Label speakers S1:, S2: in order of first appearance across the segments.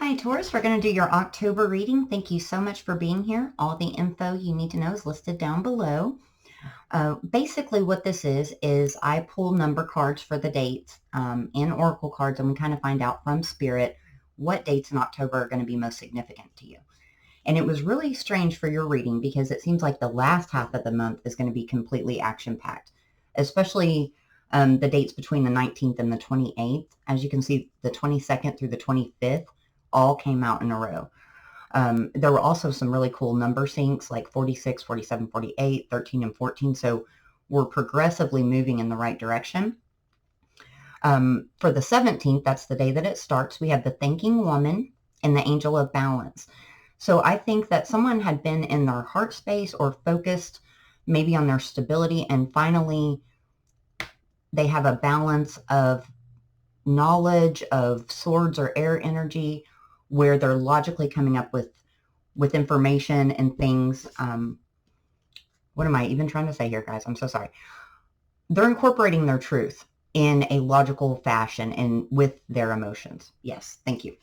S1: Hi, Taurus. We're going to do your October reading. Thank you so much for being here. All the info you need to know is listed down below. Basically, what this is I pull number cards for the dates and oracle cards, and we kind of find out from Spirit what dates in October are going to be most significant to you. And it was really strange for your reading because it seems like the last half of the month is going to be completely action-packed, especially the dates between the 19th and the 28th. As you can see, the 22nd through the 25th all came out in a row. There were also some really cool number syncs like 46, 47, 48, 13, and 14. So we're progressively moving in the right direction. For the 17th, that's the day that it starts, we have the Thinking Woman and the Angel of Balance. So I think that someone had been in their heart space or focused maybe on their stability, and finally they have a balance of knowledge of swords or air energy where they're logically coming up with information and things. What am I even trying to say here, guys? I'm so sorry. They're incorporating their truth in a logical fashion and with their emotions. Yes, thank you.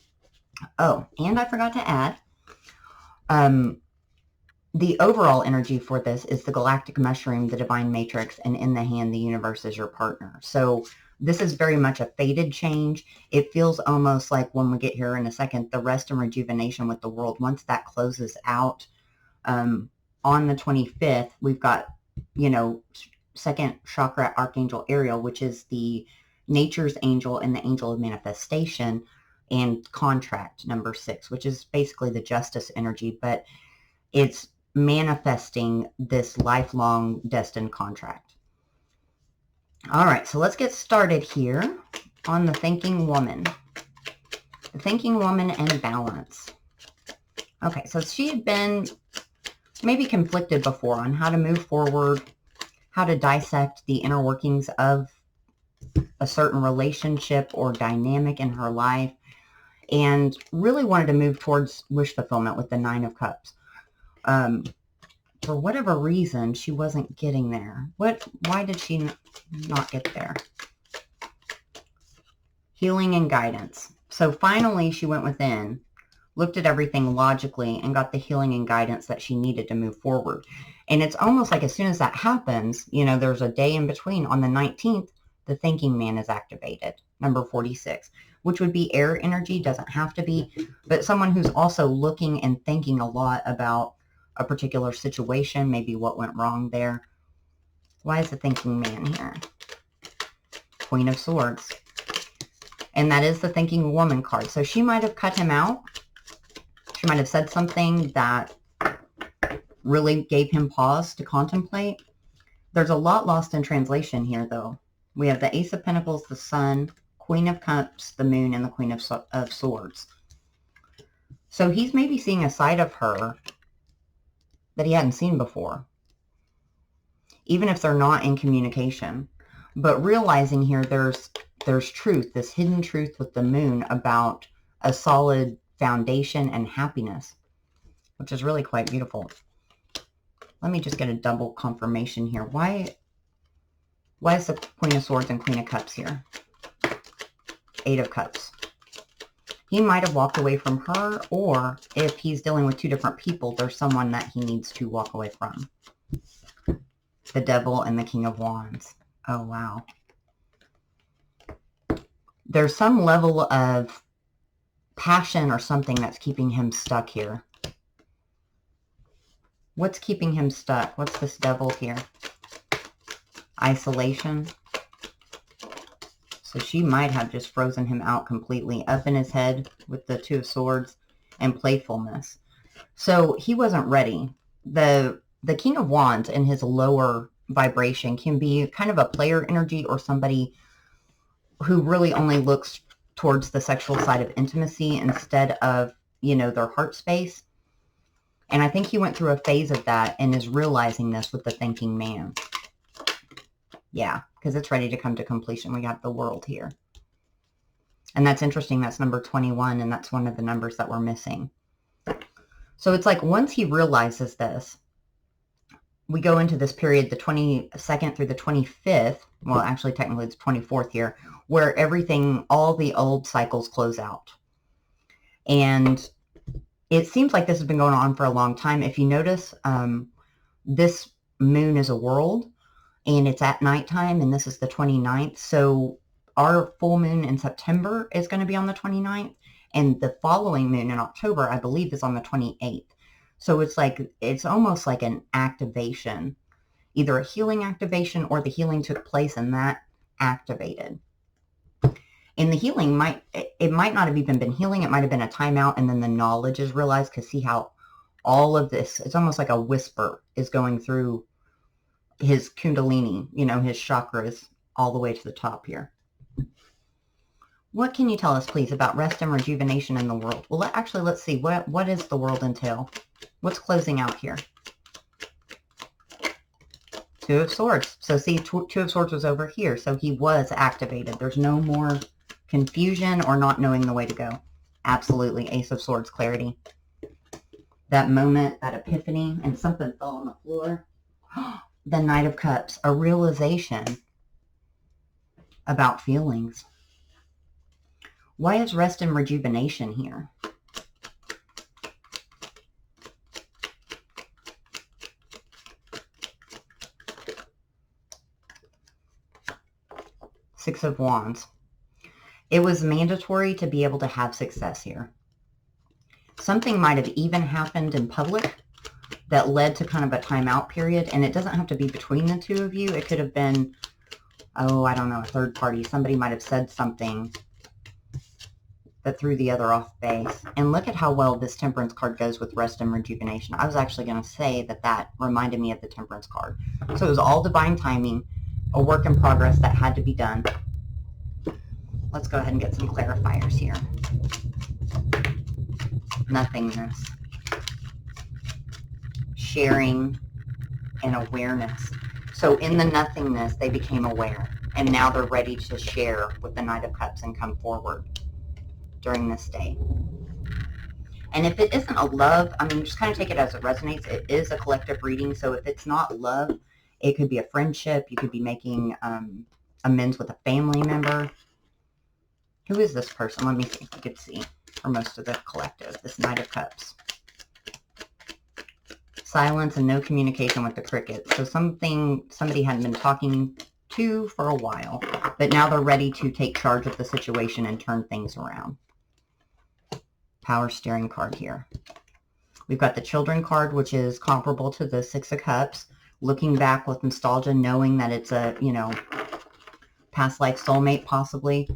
S1: Oh, and I forgot to add, the overall energy for this is the galactic mushroom, the divine matrix, and in the hand, the universe is your partner. So this is very much a fated change. It feels almost like, when we get here in a second, the rest and rejuvenation with the world. Once that closes out on the 25th, we've got, second chakra Archangel Ariel, which is the nature's angel and the angel of manifestation, and contract number 6, which is basically the justice energy, but it's manifesting this lifelong destined contract. All right, so let's get started here on the Thinking Woman. The Thinking Woman and Balance. Okay, so she had been maybe conflicted before on how to move forward, how to dissect the inner workings of a certain relationship or dynamic in her life, and really wanted to move towards wish fulfillment with the 9 of Cups. For whatever reason, she wasn't getting there. Why did she not get there? Healing and guidance. So finally, she went within, looked at everything logically, and got the healing and guidance that she needed to move forward. And it's almost like as soon as that happens, there's a day in between. On the 19th, the Thinking Man is activated, number 46, which would be air energy, doesn't have to be, but someone who's also looking and thinking a lot about a particular situation, maybe what went wrong there. Why is the Thinking Man here? Queen of Swords. And that is the Thinking Woman card. So she might have cut him out. She might have said something that really gave him pause to contemplate. There's a lot lost in translation here, though. We have the Ace of Pentacles, the Sun, Queen of Cups, the Moon, and the Queen of Swords. So he's maybe seeing a side of her that he hadn't seen before, even if they're not in communication. But realizing here there's truth, this hidden truth with the Moon about a solid foundation and happiness, which is really quite beautiful. Let me just get a double confirmation here. Why is the Queen of Swords and Queen of Cups here? 8 of Cups. He might have walked away from her, or if he's dealing with 2 different people, there's someone that he needs to walk away from. The Devil and the King of Wands. Oh, wow. There's some level of passion or something that's keeping him stuck here. What's keeping him stuck? What's this Devil here? Isolation. So she might have just frozen him out completely, up in his head with the 2 of Swords, and playfulness. So he wasn't ready. The King of Wands in his lower vibration can be kind of a player energy, or somebody who really only looks towards the sexual side of intimacy instead of, their heart space. And I think he went through a phase of that and is realizing this with the Thinking Man. Yeah, because it's ready to come to completion. We got the World here. And that's interesting. That's number 21, and that's one of the numbers that we're missing. So it's like once he realizes this, we go into this period, the 22nd through the 25th. Well, actually, technically it's 24th here, where everything, all the old cycles close out. And it seems like this has been going on for a long time. If you notice, this moon is a world, and it's at nighttime, and this is the 29th. So our full moon in September is going to be on the 29th, and the following moon in October, I believe, is on the 28th. So it's almost like an activation, either a healing activation or the healing took place and that activated. And the healing might not have even been healing. It might have been a timeout, and then the knowledge is realized, because see how all of this, it's almost like a whisper is going through his kundalini, his chakras all the way to the top here. What can you tell us, please, about rest and rejuvenation in the world? Well, let's see. What does the world entail? What's closing out here? Two of Swords. So see, Two of Swords was over here. So he was activated. There's no more confusion or not knowing the way to go. Absolutely. Ace of Swords, clarity. That moment, that epiphany, and something fell on the floor. The Knight of Cups, a realization about feelings. Why is rest and rejuvenation here? Six of Wands. It was mandatory to be able to have success here. Something might have even happened in public that led to kind of a timeout period, and it doesn't have to be between the two of you. It could have been, I don't know, a third party. Somebody might have said something that threw the other off base. And look at how well this Temperance card goes with rest and rejuvenation. I was actually going to say that reminded me of the Temperance card. So it was all divine timing, a work in progress that had to be done. Let's go ahead and get some clarifiers here. Nothingness. Sharing and awareness. So in the nothingness, they became aware. And now they're ready to share with the Knight of Cups and come forward during this day. And if it isn't a love, just kind of take it as it resonates. It is a collective reading. So if it's not love, it could be a friendship. You could be making amends with a family member. Who is this person? Let me see if we could see for most of the collective. This Knight of Cups. Silence and no communication with the crickets. So somebody hadn't been talking to for a while, but now they're ready to take charge of the situation and turn things around. Power steering card here. We've got the Children card, which is comparable to the Six of Cups. Looking back with nostalgia, knowing that it's a, past life soulmate possibly.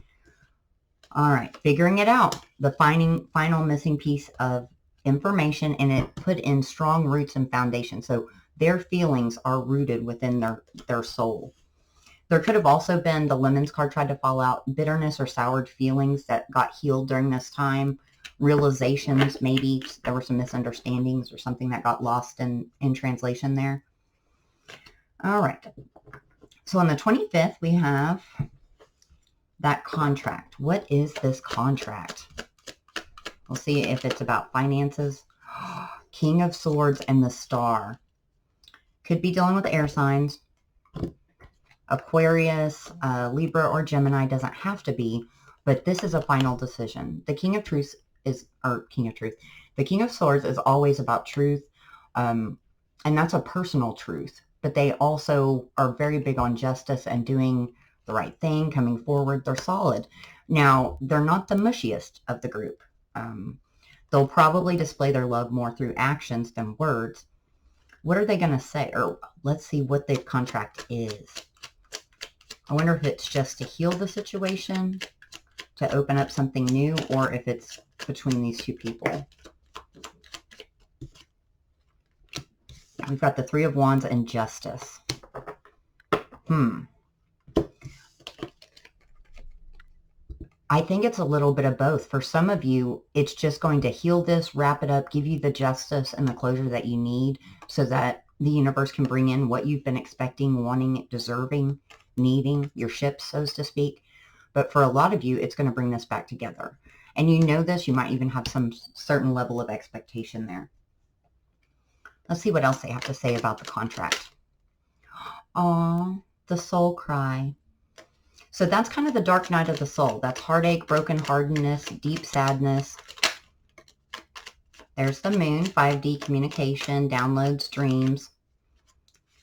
S1: All right, figuring it out. The final missing piece of information, and it put in strong roots and foundation. So their feelings are rooted within their soul. There could have also been, the Lemons card tried to fall out, bitterness or soured feelings that got healed during this time. Realizations, maybe there were some misunderstandings or something that got lost in translation there. All right. So on the 25th, we have that contract. What is this contract? We'll see if it's about finances. King of Swords and the Star. Could be dealing with air signs. Aquarius, Libra, or Gemini. Doesn't have to be, but this is a final decision. The King of Truth the King of Swords is always about truth, and that's a personal truth, but they also are very big on justice and doing the right thing, coming forward. They're solid. Now, they're not the mushiest of the group. They'll probably display their love more through actions than words. What are they going to say? Or let's see what the contract is. I wonder if it's just to heal the situation, to open up something new, or if it's between these two people. We've got the Three of Wands and Justice. I think it's a little bit of both. For some of you, it's just going to heal this, wrap it up, give you the justice and the closure that you need so that the universe can bring in what you've been expecting, wanting, deserving, needing, your ship, so to speak. But for a lot of you, it's going to bring this back together. And you know this, you might even have some certain level of expectation there. Let's see what else they have to say about the contract. Aww, the soul cry. So that's kind of the dark night of the soul. That's heartache, brokenheartedness, deep sadness. There's the moon, 5D communication, downloads, dreams,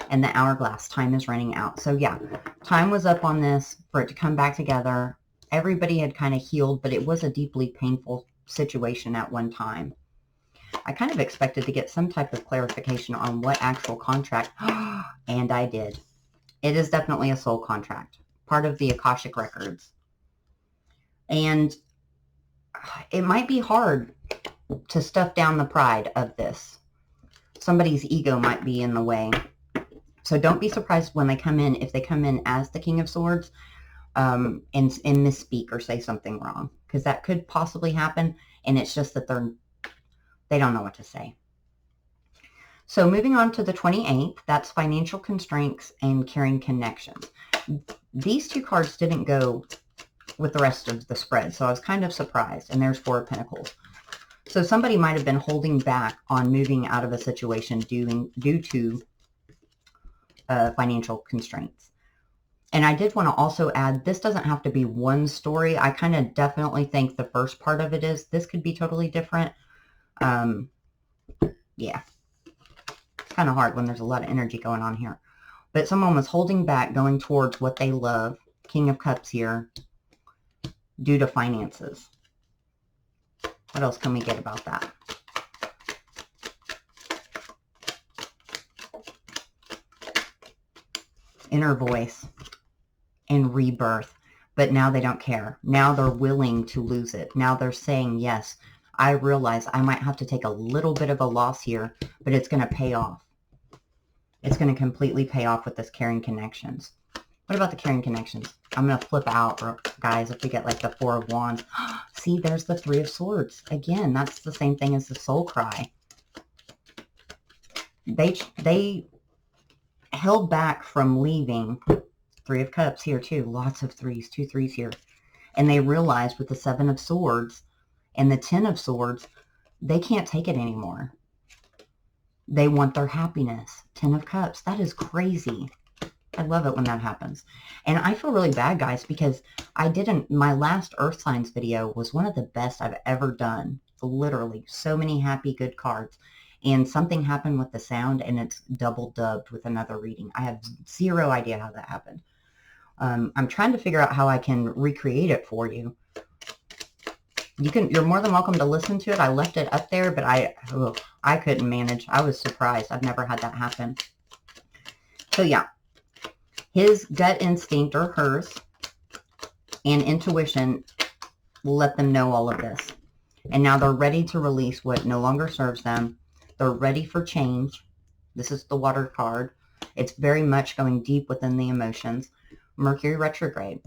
S1: and the hourglass. Time is running out. So yeah, time was up on this for it to come back together. Everybody had kind of healed, but it was a deeply painful situation at one time. I kind of expected to get some type of clarification on what actual contract, and I did. It is definitely a soul contract, part of the Akashic records. And it might be hard to stuff down the pride of this. Somebody's ego might be in the way. So don't be surprised when they come in, if they come in as the King of Swords, and misspeak or say something wrong, because that could possibly happen, and it's just that they don't know what to say. So moving on to the 28th, that's financial constraints and carrying connections. These two cards didn't go with the rest of the spread, so I was kind of surprised. And there's 4 of Pentacles. So somebody might have been holding back on moving out of a situation due to financial constraints. And I did want to also add, this doesn't have to be one story. I kind of definitely think the first part of it is, this could be totally different. Yeah, it's kind of hard when there's a lot of energy going on here. But someone was holding back, going towards what they love. King of Cups here, due to finances. What else can we get about that? Inner voice and rebirth. But now they don't care. Now they're willing to lose it. Now they're saying, yes, I realize I might have to take a little bit of a loss here, but it's going to pay off. It's going to completely pay off with this carrying connections. What about the carrying connections? I'm going to flip out, guys, if we get like the 4 of Wands. See, there's the 3 of Swords. Again, that's the same thing as the soul cry. They held back from leaving. 3 of Cups here too. Lots of 3s, 2 3s here. And they realized with the 7 of Swords and the 10 of Swords, they can't take it anymore. They want their happiness. 10 of Cups. That is crazy. I love it when that happens. And I feel really bad, guys, because my last Earth Signs video was one of the best I've ever done. Literally, so many happy, good cards. And something happened with the sound, and it's double dubbed with another reading. I have zero idea how that happened. I'm trying to figure out how I can recreate it for you. You're more than welcome to listen to it. I left it up there, but I couldn't manage. I was surprised. I've never had that happen. So yeah, his gut instinct, or hers, and intuition will let them know all of this. And now they're ready to release what no longer serves them. They're ready for change. This is the water card. It's very much going deep within the emotions. Mercury retrograde.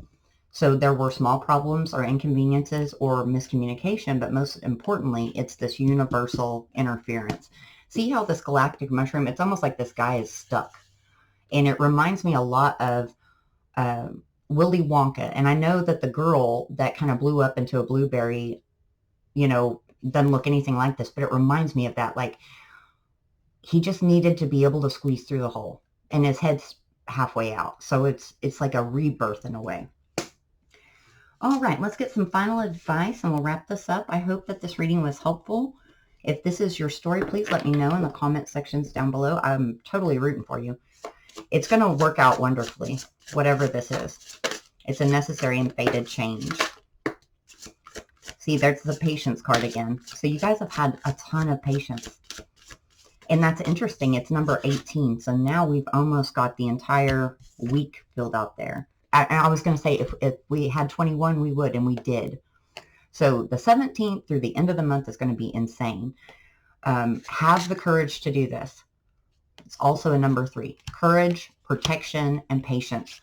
S1: So there were small problems or inconveniences or miscommunication, but most importantly, it's this universal interference. See how this galactic mushroom, it's almost like this guy is stuck. And it reminds me a lot of Willy Wonka. And I know that the girl that kind of blew up into a blueberry, doesn't look anything like this, but it reminds me of that. Like, he just needed to be able to squeeze through the hole, and his head's halfway out. So it's like a rebirth in a way. All right, let's get some final advice and we'll wrap this up. I hope that this reading was helpful. If this is your story, please let me know in the comment sections down below. I'm totally rooting for you. It's going to work out wonderfully, whatever this is. It's a necessary and fated change. See, there's the patience card again. So you guys have had a ton of patience. And that's interesting. It's number 18. So now we've almost got the entire week filled out there. I was going to say if we had 21, we would, and we did. So the 17th through the end of the month is going to be insane. Have the courage to do this. It's also a number 3. Courage, protection, and patience.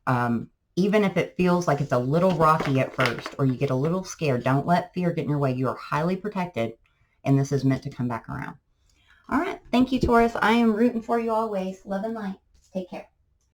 S1: Even if it feels like it's a little rocky at first or you get a little scared, don't let fear get in your way. You are highly protected, and this is meant to come back around. All right. Thank you, Taurus. I am rooting for you always. Love and light. Take care.